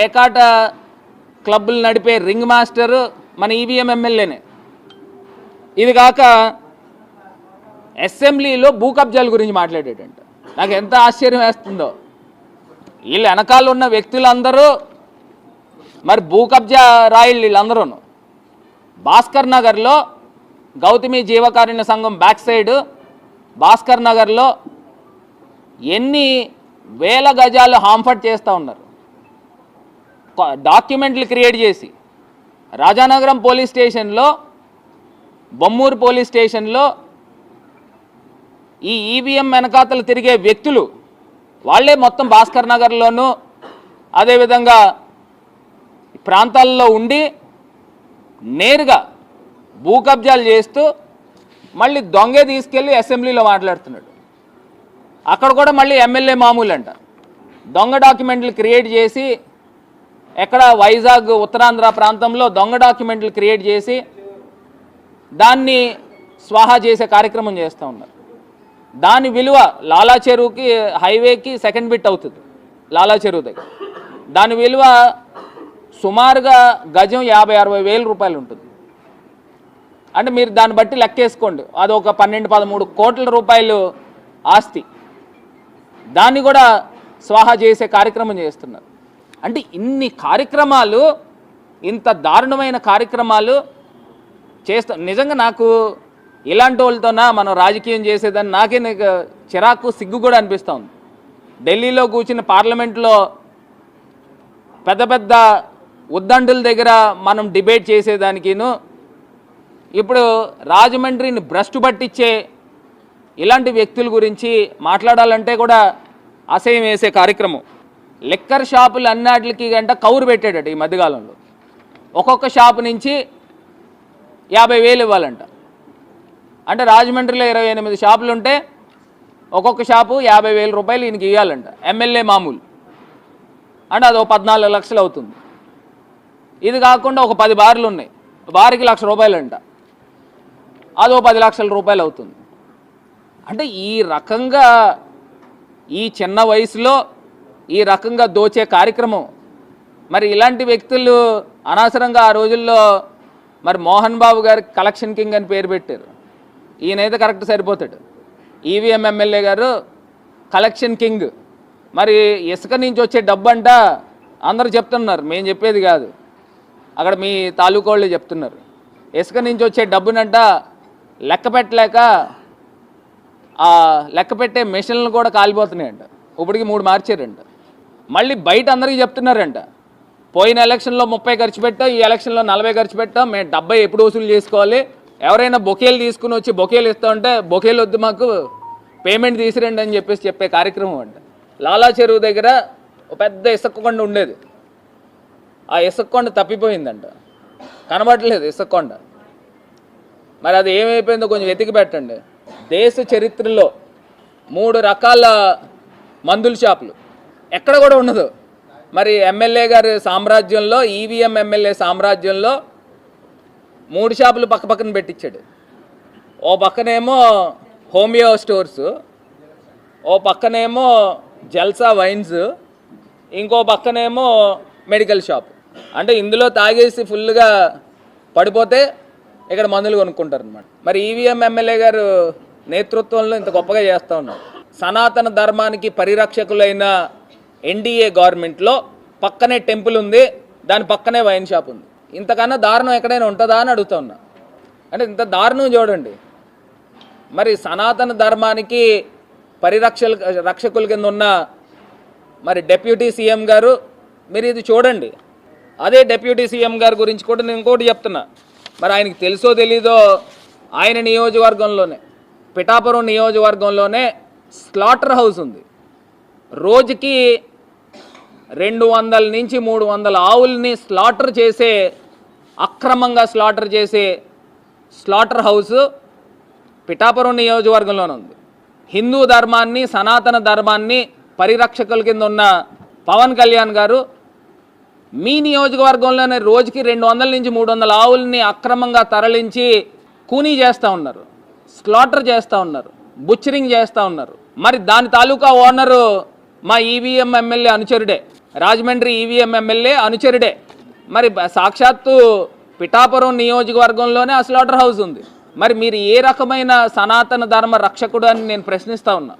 పేకాట క్లబ్బులు నడిపే రింగ్ మాస్టర్ మన ఈవీఎం ఎమ్మెల్యేనే. ఇది కాక అసెంబ్లీలో భూ కబ్జాల గురించి మాట్లాడేటంట. నాకు ఎంత ఆశ్చర్యం వేస్తుందో. వీళ్ళు వెనకాల ఉన్న వ్యక్తులందరూ మరి భూ కబ్జా రాయిళ్ళు వీళ్ళందరూ. భాస్కర్ నగర్లో గౌతమి జీవకారుణ్య సంఘం బ్యాక్ సైడ్ భాస్కర్ నగర్లో ఎన్ని వేల గజాలు హాంఫర్ట్ చేస్తూ ఉన్నారు. డాక్యుమెంట్లు క్రియేట్ చేసి రాజానగరం పోలీస్ స్టేషన్లో, బొమ్మూరు పోలీస్ స్టేషన్లో ఈ ఈవీఎం వెనకాతలు తిరిగే వ్యక్తులు వాళ్ళే మొత్తం భాస్కర్ నగర్లోనూ అదేవిధంగా ప్రాంతాల్లో ఉండి నేరుగా భూ కబ్జాలు చేస్తూ మళ్ళీ దొంగే తీసుకెళ్ళి అసెంబ్లీలో మాట్లాడుతున్నాడు. అక్కడ కూడా మళ్ళీ ఎమ్మెల్యే మామూలు అంట. దొంగ డాక్యుమెంట్లు క్రియేట్ చేసి ఎక్కడ వైజాగ్ ఉత్తరాంధ్ర ప్రాంతంలో దొంగ డాక్యుమెంట్లు క్రియేట్ చేసి దాన్ని స్వాహా చేసే కార్యక్రమం చేస్తూ ఉన్నారు. దాని విలువ లాలా చెరువుకి హైవేకి సెకండ్ బిట్ అవుతుంది. లాలా చెరువు దగ్గర దాని విలువ సుమారుగా గజం 50-60 వేల రూపాయలు ఉంటుంది. అంటే మీరు దాన్ని బట్టి లెక్కేసుకోండి, అది ఒక 12-13 కోట్ల రూపాయలు ఆస్తి. దాన్ని కూడా స్వాహా చేసే కార్యక్రమం చేస్తున్నారు. అంటే ఇన్ని కార్యక్రమాలు, ఇంత దారుణమైన కార్యక్రమాలు చేస్తా. నిజంగా నాకు ఇలాంటి వాళ్ళతోనా మనం రాజకీయం చేసేదని నాకే చిరాకు, సిగ్గు కూడా అనిపిస్తూ ఉంది. ఢిల్లీలో కూర్చుని పార్లమెంట్లో పెద్ద పెద్ద ఉద్దండుల దగ్గర మనం డిబేట్ చేసేదానికిను, ఇప్పుడు రాజమండ్రిని భ్రష్టు పట్టించే ఇలాంటి వ్యక్తుల గురించి మాట్లాడాలంటే కూడా అసహ్యం వేసే కార్యక్రమం. లిక్కర్ షాపులు అన్నిటికి గంట కౌరు పెట్టాడట ఈ మధ్యకాలంలో. ఒక్కొక్క షాపు నుంచి 50,000 ఇవ్వాలంట. అంటే రాజమండ్రిలో 28 షాపులు ఉంటే ఒక్కొక్క షాపు 50,000 రూపాయలు ఈయనకి ఇవ్వాలంట, ఎమ్మెల్యే మామూలు. అంటే అదో 14 లక్షలు అవుతుంది. ఇది కాకుండా ఒక 10 బార్లు ఉన్నాయి, బార్కి ₹1,00,000 అంట, అదో 10 లక్షల రూపాయలు అవుతుంది. అంటే ఈ రకంగా ఈ చిన్న వయసులో ఈ రకంగా దోచే కార్యక్రమం. మరి ఇలాంటి వ్యక్తులు అనవసరంగా ఆ రోజుల్లో మరి మోహన్ బాబు గారికి కలెక్షన్ కింగ్ అని పేరు పెట్టారు. ఈయనైతే కరెక్ట్ సరిపోతాడు. ఈవీఎం ఎమ్మెల్యే గారు కలెక్షన్ కింగ్. మరి ఇసుక నుంచి వచ్చే డబ్బు అంట అందరూ చెప్తున్నారు, మేము చెప్పేది కాదు, అక్కడ మీ తాలూకా వాళ్ళే చెప్తున్నారు. ఇసుక నుంచి వచ్చే డబ్బునంట లెక్క పెట్టలేక ఆ లెక్క పెట్టే మిషన్లు కూడా కాలిపోతున్నాయంట. ఇప్పటికి 3 మార్చారంట. మళ్ళీ బయట అందరికీ చెప్తున్నారంట, పోయిన ఎలక్షన్లో 30 ఖర్చు పెట్టాం, ఈ ఎలక్షన్లో 40 ఖర్చు పెట్టాం, మేము 70 ఎప్పుడు వసూలు చేసుకోవాలి, ఎవరైనా బొకేలు తీసుకుని వచ్చి బొకేలు ఇస్తామంటే బొకేలు వద్దు, మాకు పేమెంట్ తీసిరండి అని చెప్పే కార్యక్రమం అంట. లాలా చెరువు దగ్గర ఒక పెద్ద ఇసుక కొండ ఉండేది, ఆ ఇసుక కొండ తప్పిపోయిందంట, కనబడలేదు ఇసుక కొండ. మరి అది ఏమైపోయిందో కొంచెం వెతికి పెట్టండి. దేశ చరిత్రలో 3 రకాల మందుల షాపులు ఎక్కడ కూడా ఉండదు. మరి ఎమ్మెల్యే గారి సామ్రాజ్యంలో, ఈవీఎం ఎమ్మెల్యే సామ్రాజ్యంలో 3 షాపులు పక్క పక్కన పెట్టించాడు. ఓ పక్కనేమో హోమియో స్టోర్స్, ఓ పక్కనేమో జల్సా వైన్స్, ఇంకో పక్కనేమో మెడికల్ షాప్. అంటే ఇందులో తాగేసి ఫుల్గా పడిపోతే ఇక్కడ మందులు కొనుక్కుంటారు అనమాట. మరి ఈవీఎం ఎమ్మెల్యే గారు నేతృత్వంలో ఇంత గొప్పగా చేస్తూ ఉన్నారు. సనాతన ధర్మానికి పరిరక్షకులైన ఎన్డీఏ గవర్నమెంట్లో పక్కనే టెంపుల్ ఉంది, దాని పక్కనే వైన్ షాప్ ఉంది. ఇంతకన్నా దారుణం ఎక్కడైనా ఉంటుందా అని అడుగుతా ఉన్నా. అంటే ఇంత దారుణం చూడండి. మరి సనాతన ధర్మానికి రక్షకుల కింద ఉన్న మరి డిప్యూటీ సీఎం గారు, మీరు ఇది చూడండి. అదే డిప్యూటీ సీఎం గారి గురించి కూడా నేను ఇంకోటి చెప్తున్నా. మరి ఆయనకి తెలుసో తెలీదో, ఆయన నియోజకవర్గంలోనే, పిఠాపురం నియోజకవర్గంలోనే స్లాటర్ హౌస్ ఉంది. రోజుకి 200 నుంచి 300 ఆవుల్ని స్లాటర్ చేసే, అక్రమంగా స్లాటర్ చేసే స్లాటర్ హౌస్ పిఠాపురం నియోజకవర్గంలోనే ఉంది. హిందూ ధర్మాన్ని, సనాతన ధర్మాన్ని పరిరక్షకుల కింద ఉన్న పవన్ కళ్యాణ్ గారు మీ నియోజకవర్గంలోనే రోజుకి 200 నుంచి 300 ఆవుల్ని అక్రమంగా తరలించి కూనీ చేస్తూ ఉన్నారు, స్లాటర్ చేస్తూ ఉన్నారు, బుచ్చరింగ్ చేస్తూ ఉన్నారు. మరి దాని తాలూకా ఓనరు మా ఈవీఎం ఎమ్మెల్యే అనుచరుడే. రాజమండ్రి ఈవీఎం ఎమ్మెల్యే అనుచరుడే. మరి సాక్షాత్తు పిఠాపురం నియోజకవర్గంలోనే ఆ స్లాటర్ హౌస్ ఉంది. మరి మీరు ఏ రకమైన సనాతన ధర్మ రక్షకుడు అని నేను ప్రశ్నిస్తా ఉన్నా.